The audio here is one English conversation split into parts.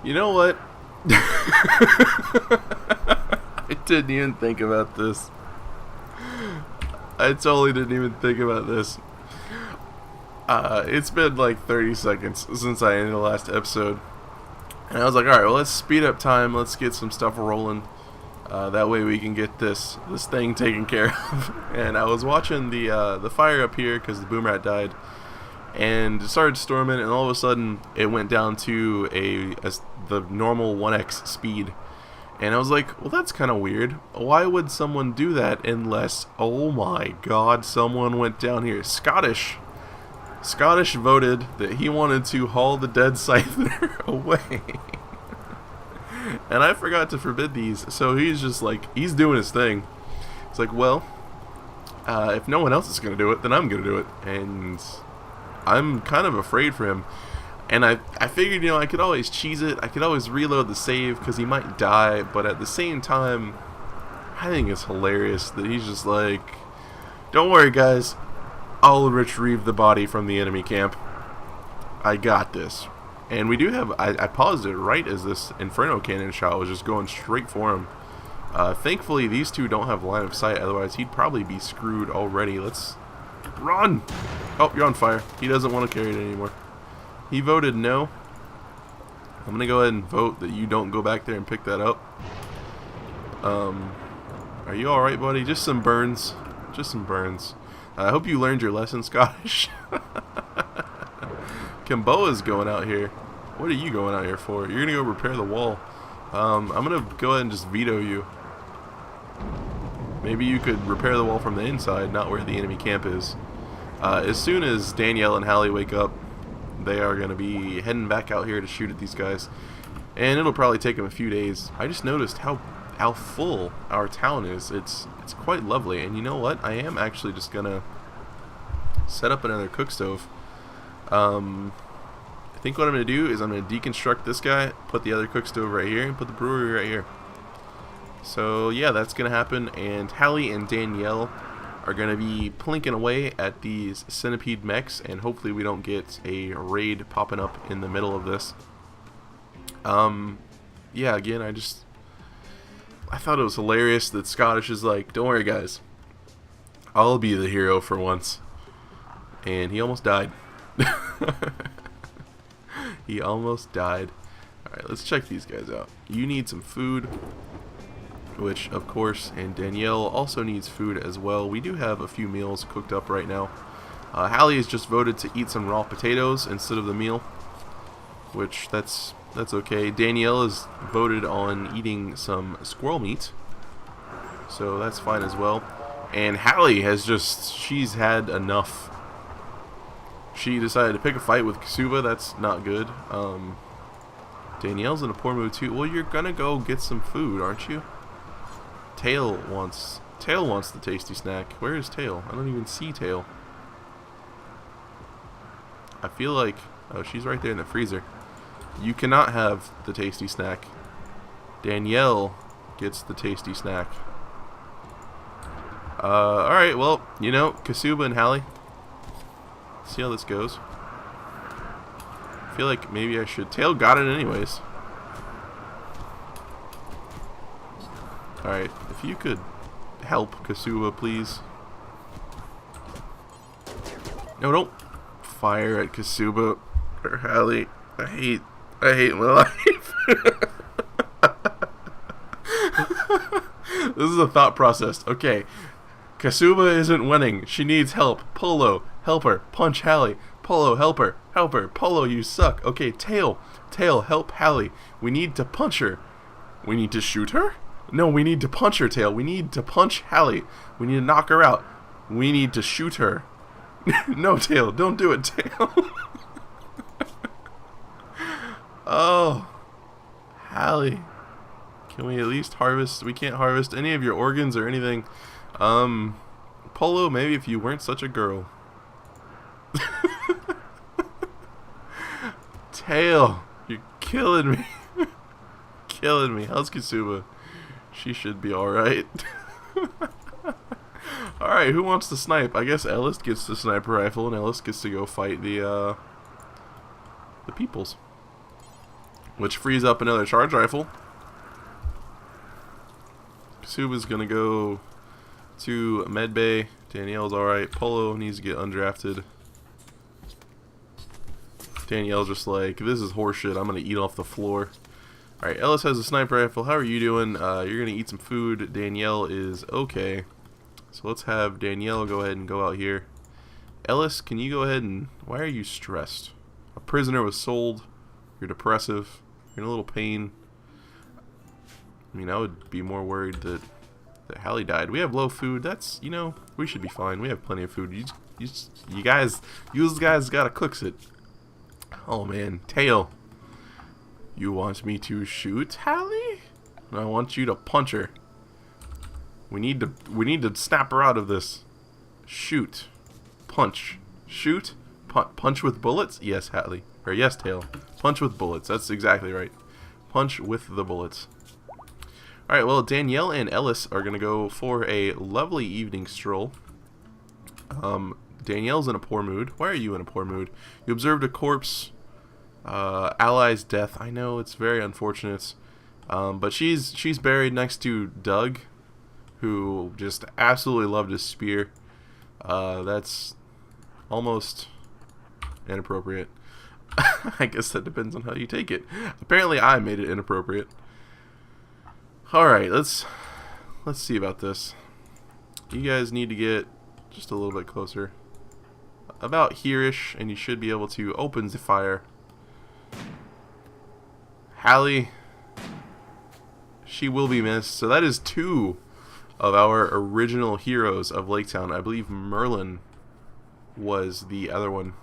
You know what? I didn't even think about this. I totally didn't even think about this. It's been like 30 seconds since I ended the last episode. And I was like, alright, well, let's speed up time. Let's get some stuff rolling. That way we can get this thing taken care of. And I was watching the fire up here because the boom rat died. And it started storming, and all of a sudden it went down to the normal 1x speed. And I was like, well, that's kind of weird. Why would someone do that unless, oh my god, someone went down here. Scottish voted that he wanted to haul the dead scyther away. And I forgot to forbid these, so he's just like, he's doing his thing. It's like, well, if no one else is going to do it, then I'm going to do it. And I'm kind of afraid for him. And I figured, you know, I could always cheese it. I could always reload the save because he might die. But at the same time, I think it's hilarious that he's just like, don't worry, guys. I'll retrieve the body from the enemy camp. I got this. And we do have, I paused it right as this Inferno Cannon shot was just going straight for him. Thankfully, these two don't have line of sight. Otherwise, he'd probably be screwed already. Let's run. Oh, you're on fire. He doesn't want to carry it anymore. He voted no. I'm going to go ahead and vote that you don't go back there and pick that up. Are you alright, buddy? Just some burns. Just some burns. I hope you learned your lesson, Scottish. Kimboa's going out here. What are you going out here for? You're going to go repair the wall. I'm going to go ahead and just veto you. Maybe you could repair the wall from the inside, not where the enemy camp is. As soon as Danielle and Halley wake up, they are going to be heading back out here to shoot at these guys. And it'll probably take them a few days. I just noticed how full our town is. It's quite lovely. And you know what? I am actually just going to set up another cook stove. I think what I'm going to do is I'm going to deconstruct this guy, put the other cook stove right here, and put the brewery right here. So yeah, that's going to happen. And Halley and Danielle are going to be plinking away at these centipede mechs, and hopefully we don't get a raid popping up in the middle of this. Yeah, again, I thought it was hilarious that Scottish is like, don't worry guys, I'll be the hero for once. And he almost died. He almost died. Alright, let's check these guys out. You need some food, which of course, and Danielle also needs food as well. We do have a few meals cooked up right now. Halley has just voted to eat some raw potatoes instead of the meal, which that's okay. Danielle has voted on eating some squirrel meat, so that's fine as well. And Halley has she's had enough. She decided to pick a fight with Kasuba. That's not good. Danielle's in a poor mood too. Well, you're gonna go get some food, aren't you? Tail wants the tasty snack. Where is Tail? I don't even see Tail. I feel like, oh, she's right there in the freezer. You cannot have the tasty snack. Danielle gets the tasty snack. Alright, well, you know, Kasuba and Halley. See how this goes. I feel like maybe I should. Tail got it anyways. Alright, if you could help Kasuba, please. No, don't fire at Kasuba or Halley. I hate my life. This is a thought process. Okay. Kasuba isn't winning. She needs help. Polo, help her. Punch Halley. Polo, help her. Help her. Polo, you suck. Okay, Tail, help Halley. We need to punch her. We need to shoot her? No, we need to punch her, Tail. We need to punch Halley. We need to knock her out. We need to shoot her. No, Tail, don't do it, Tail. Oh, Halley. Can we at least harvest? We can't harvest any of your organs or anything. Polo, maybe if you weren't such a girl. Tail, you're killing me. Killing me. How's Kasuba? She should be alright. Alright, who wants to snipe? I guess Ellis gets the sniper rifle and Ellis gets to go fight the peoples. which frees up another charge rifle. Kasuba's gonna go to medbay. Danielle's alright. Polo needs to get undrafted. Danielle's just like, this is horseshit, I'm gonna eat off the floor. Alright, Ellis has a sniper rifle. How are you doing? You're gonna eat some food. Danielle is okay. So let's have Danielle go ahead and go out here. Ellis, can you go ahead and... Why are you stressed? A prisoner was sold. You're depressive. You're in a little pain. I mean, I would be more worried that Halley died. We have low food. That's, you know, we should be fine. We have plenty of food. You guys gotta cook it. Oh man, Tail. You want me to shoot Halley? I want you to punch her. We need to snap her out of this. Shoot. Punch. Shoot. Punch with bullets? Yes, Halley. Or yes, Tail. Punch with bullets. That's exactly right. Punch with the bullets. Alright, well, Danielle and Ellis are going to go for a lovely evening stroll. Danielle's in a poor mood. Why are you in a poor mood? You observed a corpse. Ally's death. I know, it's very unfortunate. But she's buried next to Doug, who just absolutely loved his spear. That's almost inappropriate. I guess that depends on how you take it. Apparently I made it inappropriate. Alright, let's see about this. You guys need to get just a little bit closer. About here-ish, and you should be able to open the fire. Halley, she will be missed. So that is 2 of our original heroes of Lake Town. I believe Merlin was the other one.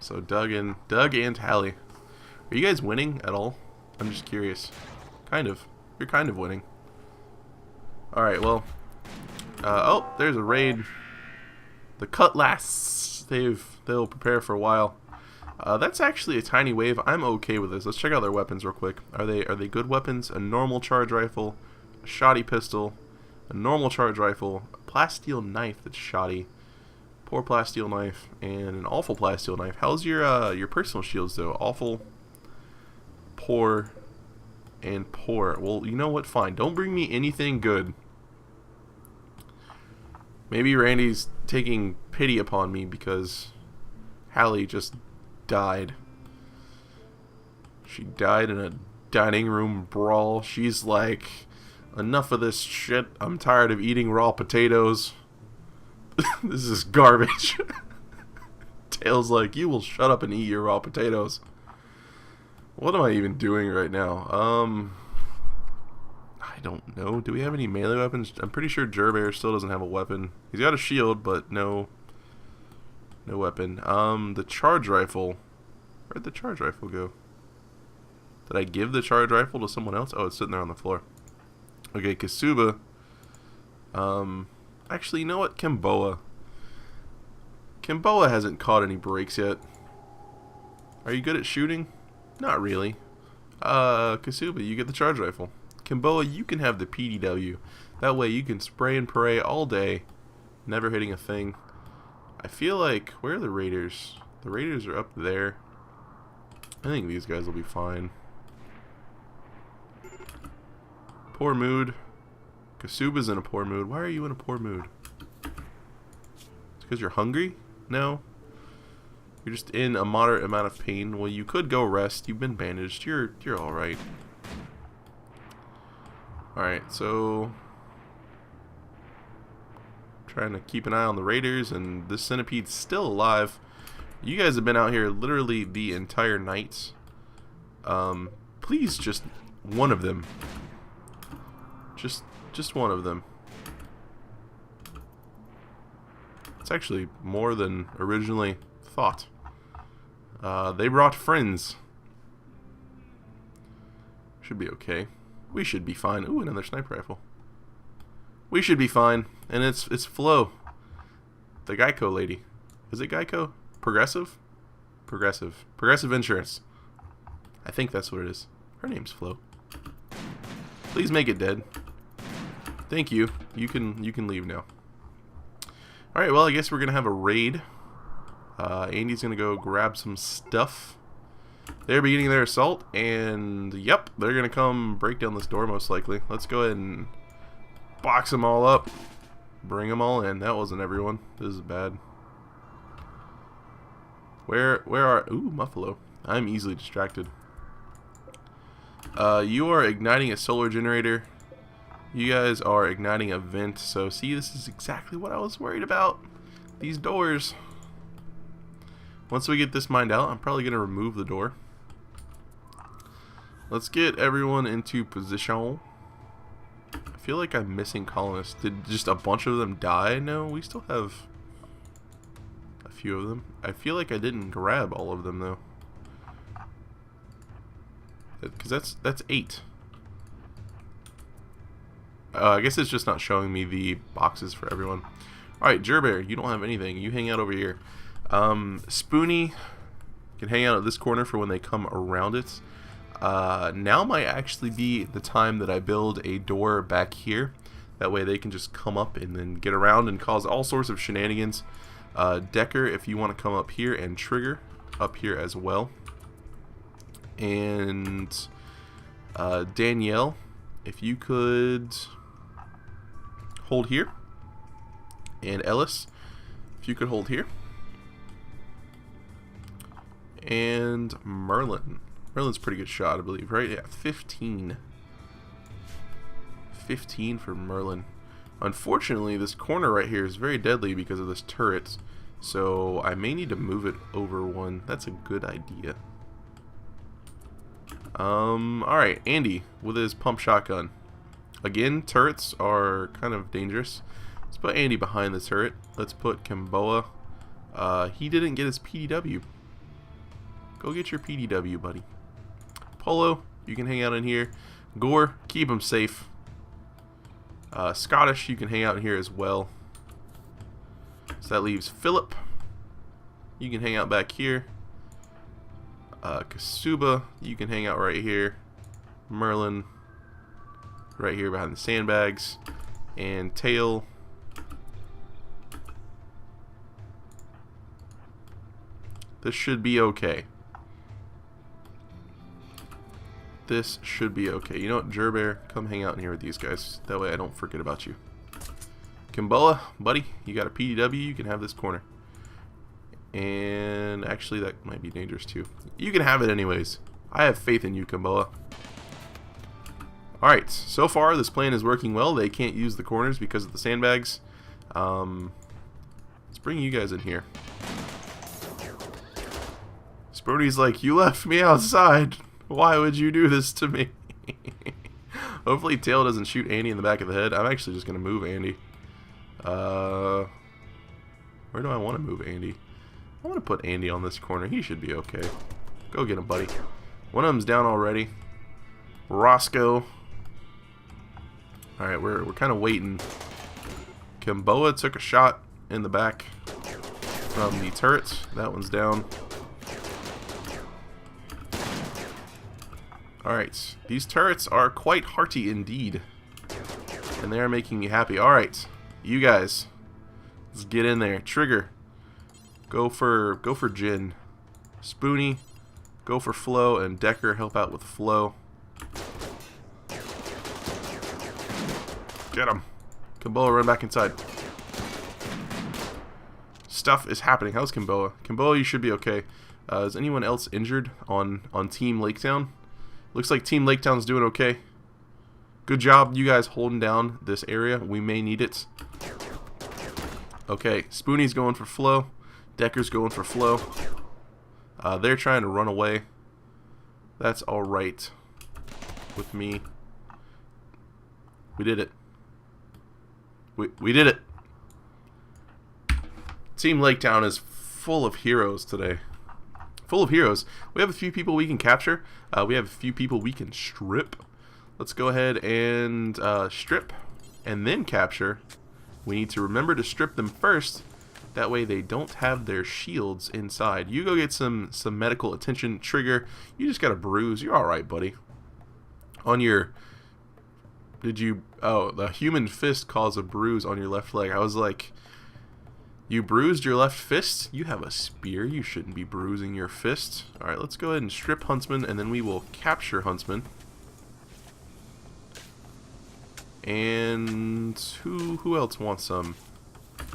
So Doug and Halley. Are you guys winning at all? I'm just curious. Kind of. You're kind of winning. Alright, well. Oh, there's a raid. The Cutlass. They'll prepare for a while. That's actually a tiny wave. I'm okay with this. Let's check out their weapons real quick. Are they good weapons? A normal charge rifle, a shoddy pistol, a normal charge rifle, a plasteel knife that's shoddy, poor plasteel knife, and an awful plasteel knife. How's your personal shields though? Awful, poor, and poor. Well, you know what? Fine. Don't bring me anything good. Maybe Randy's taking pity upon me because Halley just died. She died in a dining room brawl. She's like, enough of this shit. I'm tired of eating raw potatoes. This is garbage. Tail's like, you will shut up and eat your raw potatoes. What am I even doing right now? I don't know. Do we have any melee weapons? I'm pretty sure Gerbear still doesn't have a weapon. He's got a shield, but no weapon. The charge rifle. Where'd the charge rifle go? Did I give the charge rifle to someone else? Oh, it's sitting there on the floor. Okay, Kasuba. Actually, you know what? Kimboa. Kimboa hasn't caught any breaks yet. Are you good at shooting? Not really. Kasuba, you get the charge rifle. Kimboa, you can have the PDW. That way you can spray and pray all day, never hitting a thing. I feel like, where are the raiders? The raiders are up there. I think these guys will be fine. Poor mood. Kasuba's in a poor mood. Why are you in a poor mood? It's because you're hungry? No. You're just in a moderate amount of pain. Well, you could go rest. You've been bandaged. You're alright. Alright, so trying to keep an eye on the raiders, and this centipede's still alive. You guys have been out here literally the entire night. Please, just one of them. Just one of them. It's actually more than originally thought. They brought friends. Should be okay. We should be fine. Ooh, another sniper rifle. We should be fine. And it's Flo. The Geico lady. Is it Geico? Progressive? Progressive. Progressive Insurance. I think that's what it is. Her name's Flo. Please make it dead. Thank you. You can leave now. Alright, well, I guess we're gonna have a raid. Andy's gonna go grab some stuff. They're beginning their assault, and yep, they're going to come break down this door most likely. Let's go ahead and box them all up. Bring them all in. That wasn't everyone. This is bad. Where are... Ooh, Muffalo. I'm easily distracted. You are igniting a solar generator. You guys are igniting a vent. So, see, this is exactly what I was worried about. These doors. Once we get this mined out, I'm probably going to remove the door. Let's get everyone into position. I feel like I'm missing colonists. Did just a bunch of them die? No, we still have a few of them. I feel like I didn't grab all of them, though. Because that's 8. I guess it's just not showing me the boxes for everyone. Alright, Gerbear, you don't have anything. You hang out over here. Spoony can hang out at this corner for when they come around it. Now might actually be the time that I build a door back here. That way they can just come up and then get around and cause all sorts of shenanigans. Decker, if you want to come up here, and Trigger up here as well. And Danielle, if you could hold here. And Ellis, if you could hold here. And Merlin. Merlin's a pretty good shot, I believe, right? Yeah, 15. 15 for Merlin. Unfortunately, this corner right here is very deadly because of this turret. So I may need to move it over one. That's a good idea. Alright, Andy with his pump shotgun. Again, turrets are kind of dangerous. Let's put Andy behind the turret. Let's put Kimboa. He didn't get his PDW. Go get your PDW, buddy. Polo, you can hang out in here. Gore, keep him safe. Scottish, you can hang out in here as well. So that leaves Philip. You can hang out back here. Kasuba, you can hang out right here. Merlin, right here behind the sandbags. And Tail. This should be okay. This should be okay. You know what, Gerbear, come hang out in here with these guys. That way I don't forget about you. Kimboa, buddy, you got a PDW, you can have this corner. And actually that might be dangerous too. You can have it anyways. I have faith in you, Kimboa. Alright, so far this plan is working well. They can't use the corners because of the sandbags. Let's bring you guys in here. Spoony's like, you left me outside. Why would you do this to me? Hopefully Tail doesn't shoot Andy in the back of the head. I'm actually just going to move Andy. Where do I want to move Andy? I want to put Andy on this corner. He should be okay. Go get him, buddy. One of them's down already. Roscoe. Alright, we're kind of waiting. Kimboa took a shot in the back from the turret. That one's down. Alright, these turrets are quite hearty indeed. And they are making me happy. Alright, you guys. Let's get in there. Trigger. Go for Jin. Spoony. Go for Flo, and Decker help out with Flo. Get him. Kimboa, run back inside. Stuff is happening. How's Kimboa? Kimboa, you should be okay. Is anyone else injured on Team Laketown? Looks like Team Laketown's doing okay. Good job, you guys holding down this area. We may need it. Okay, Spoonie's going for Flo. Decker's going for Flo. They're trying to run away. That's alright with me. We did it. We did it. Team Laketown is full of heroes today. Full of heroes. We have a few people we can capture. We have a few people we can strip. Let's go ahead and strip and then capture. We need to remember to strip them first. That way they don't have their shields inside. You go get some medical attention. Trigger, you just got a bruise. You're alright, buddy. On your... Did you... Oh, the human fist caused a bruise on your left leg. I was like... You bruised your left fist? You have a spear. You shouldn't be bruising your fist. Alright, let's go ahead and strip Huntsman, and then we will capture Huntsman. And who else wants some?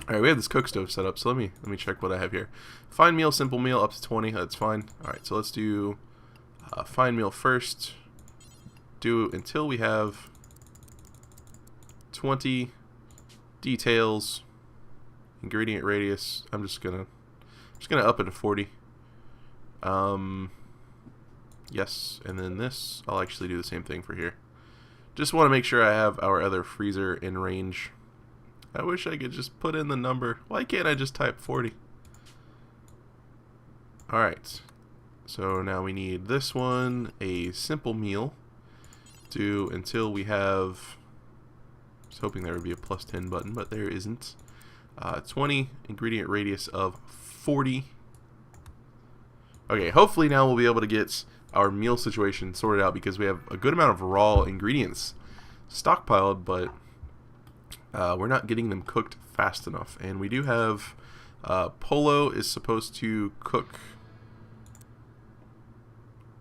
Alright, we have this cook stove set up, so let me check what I have here. Fine meal, simple meal, up to 20, that's fine. Alright, so let's do fine meal first. Do until we have 20 details. Ingredient radius, I'm just gonna up it to 40. Yes, and then this, I'll actually do the same thing for here. Just want to make sure I have our other freezer in range. I wish I could just put in the number. Why can't I just type 40? Alright, so now we need this one, a simple meal. Do until we have, I was hoping there would be a plus 10 button, but there isn't. 20, ingredient radius of 40. Okay, hopefully now we'll be able to get our meal situation sorted out, because we have a good amount of raw ingredients stockpiled, but we're not getting them cooked fast enough. And we do have Polo is supposed to cook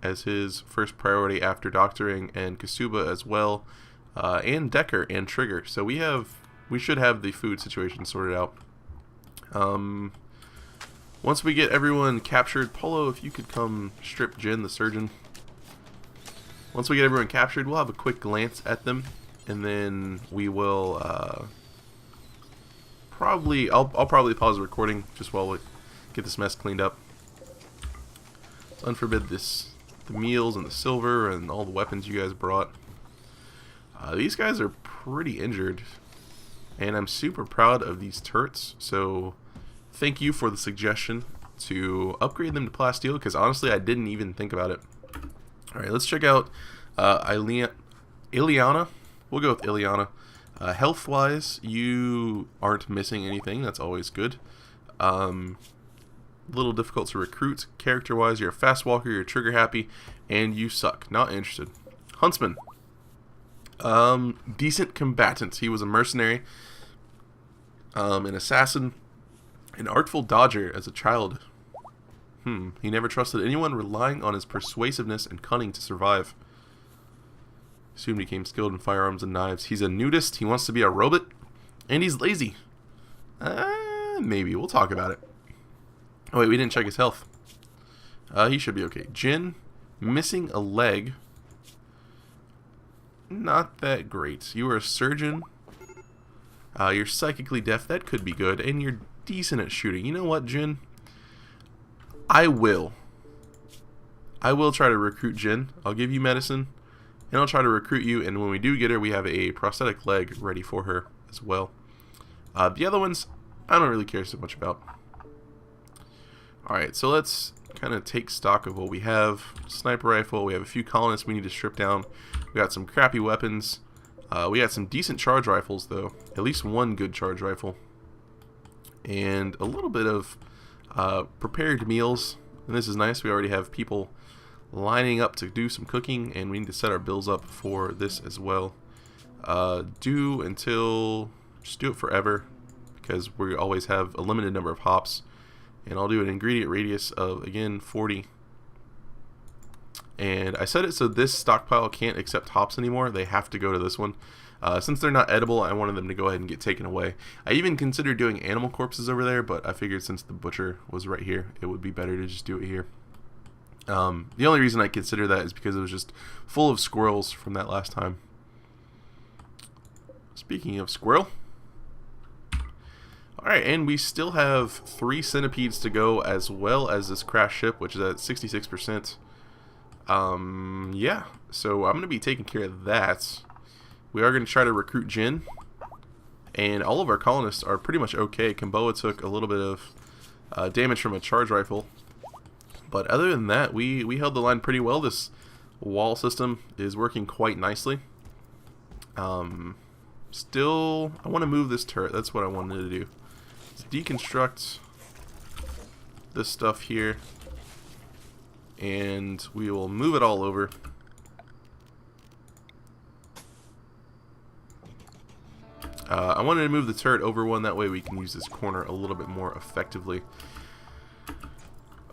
as his first priority after doctoring, and Kasuba as well, and Decker and Trigger. So we should have the food situation sorted out. Once we get everyone captured, Polo, if you could come strip Jin, the surgeon. Once we get everyone captured, we'll have a quick glance at them, and then we will I'll probably pause the recording just while we get this mess cleaned up. Let's unforbid the meals and the silver and all the weapons you guys brought. These guys are pretty injured, and I'm super proud of these turrets, so thank you for the suggestion to upgrade them to plasteel, because honestly I didn't even think about it. Alright, let's check out Ileana. We'll go with Ileana. Health wise, you aren't missing anything, that's always good. Little difficult to recruit. Character wise, you're a fast walker, you're trigger happy, and you suck. Not interested. Huntsman. Decent combatant. He was a mercenary, an assassin, an artful dodger as a child. He never trusted anyone, relying on his persuasiveness and cunning to survive. Soon became skilled in firearms and knives. He's a nudist, he wants to be a robot, and he's lazy. Maybe. We'll talk about it. Oh wait, we didn't check his health. He should be okay. Jin, missing a leg. Not that great. You are a surgeon. You're psychically deaf. That could be good. And you're decent at shooting. You know what, Jin? I will try to recruit Jin. I'll give you medicine, and I'll try to recruit you. And when we do get her, we have a prosthetic leg ready for her as well. The other ones, I don't really care so much about. Alright, so let's kind of take stock of what we have. Sniper rifle. We have a few colonists we need to strip down. We got some crappy weapons. We got some decent charge rifles, though. At least one good charge rifle. And a little bit of prepared meals. And this is nice. We already have people lining up to do some cooking, and we need to set our bills up for this as well. Just do it forever, because we always have a limited number of hops. And I'll do an ingredient radius of, again, 40. And I set it so this stockpile can't accept hops anymore. They have to go to this one. Since they're not edible, I wanted them to go ahead and get taken away. I even considered doing animal corpses over there, but I figured since the butcher was right here, it would be better to just do it here. The only reason I consider that is because it was just full of squirrels from that last time. Speaking of squirrel. Alright, and we still have 3 centipedes to go, as well as this crash ship, which is at 66%. Yeah, so I'm going to be taking care of that. We are going to try to recruit Jin, and all of our colonists are pretty much okay. Kamboa took a little bit of damage from a charge rifle, but other than that, we held the line pretty well. This wall system is working quite nicely. Still, I want to move this turret. That's what I wanted to do. Let's deconstruct this stuff here, and we will move it all over. I wanted to move the turret over one, that way we can use this corner a little bit more effectively.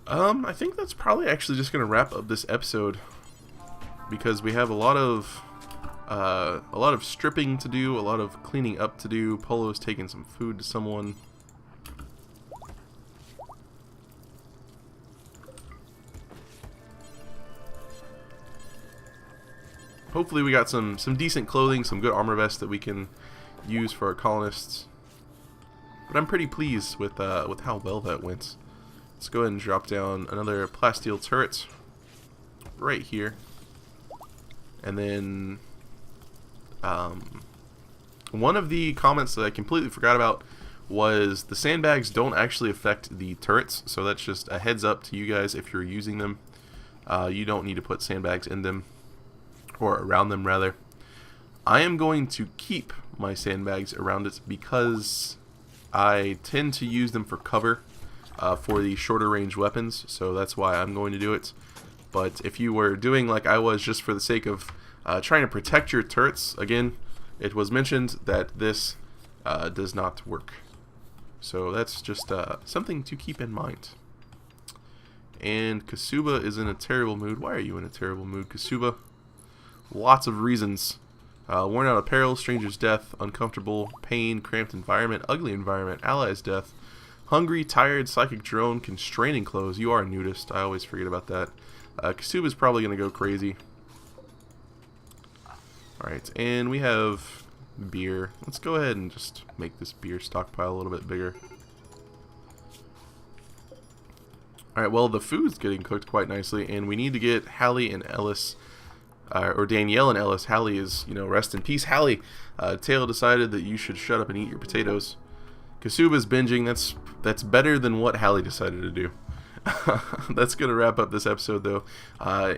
I think that's probably actually just going to wrap up this episode, because we have a lot of stripping to do, a lot of cleaning up to do. Polo's taking some food to someone. Hopefully we got some decent clothing, some good armor vests that we can use for our colonists. But I'm pretty pleased with how well that went. Let's go ahead and drop down another plasteel turret right here. And then one of the comments that I completely forgot about was the sandbags don't actually affect the turrets, so that's just a heads up to you guys if you're using them. You don't need to put sandbags in them, or around them rather. I am going to keep my sandbags around it because I tend to use them for cover for the shorter range weapons, so that's why I'm going to do it. But if you were doing like I was just for the sake of trying to protect your turrets, again, it was mentioned that this does not work. So that's just something to keep in mind. And Kasuba is in a terrible mood. Why are you in a terrible mood, Kasuba? Lots of reasons. Worn out apparel, stranger's death, uncomfortable, pain, cramped environment, ugly environment, ally's death, hungry, tired, psychic drone, constraining clothes. You are a nudist. I always forget about that. Kasuba's probably going to go crazy. Alright, and we have beer. Let's go ahead and just make this beer stockpile a little bit bigger. Alright, well, the food's getting cooked quite nicely, and we need to get Halley and Ellis, or Danielle and Ellis. Halley is, rest in peace, Halley. Tail decided that you should shut up and eat your potatoes. Kasuba's binging. That's better than what Halley decided to do. That's going to wrap up this episode, though.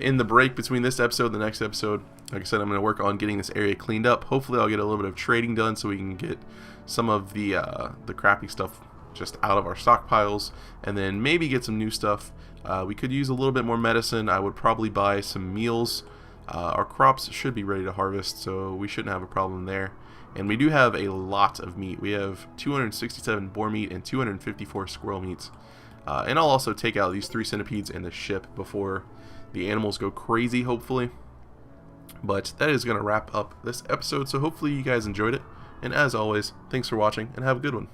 In the break between this episode and the next episode, like I said, I'm going to work on getting this area cleaned up. Hopefully I'll get a little bit of trading done so we can get some of the crappy stuff just out of our stockpiles, and then maybe get some new stuff. We could use a little bit more medicine. I would probably buy some meals. Our crops should be ready to harvest, so we shouldn't have a problem there. And we do have a lot of meat. We have 267 boar meat and 254 squirrel meat. And I'll also take out these 3 centipedes in the ship before the animals go crazy, hopefully. But that is going to wrap up this episode, so hopefully you guys enjoyed it. And as always, thanks for watching, and have a good one.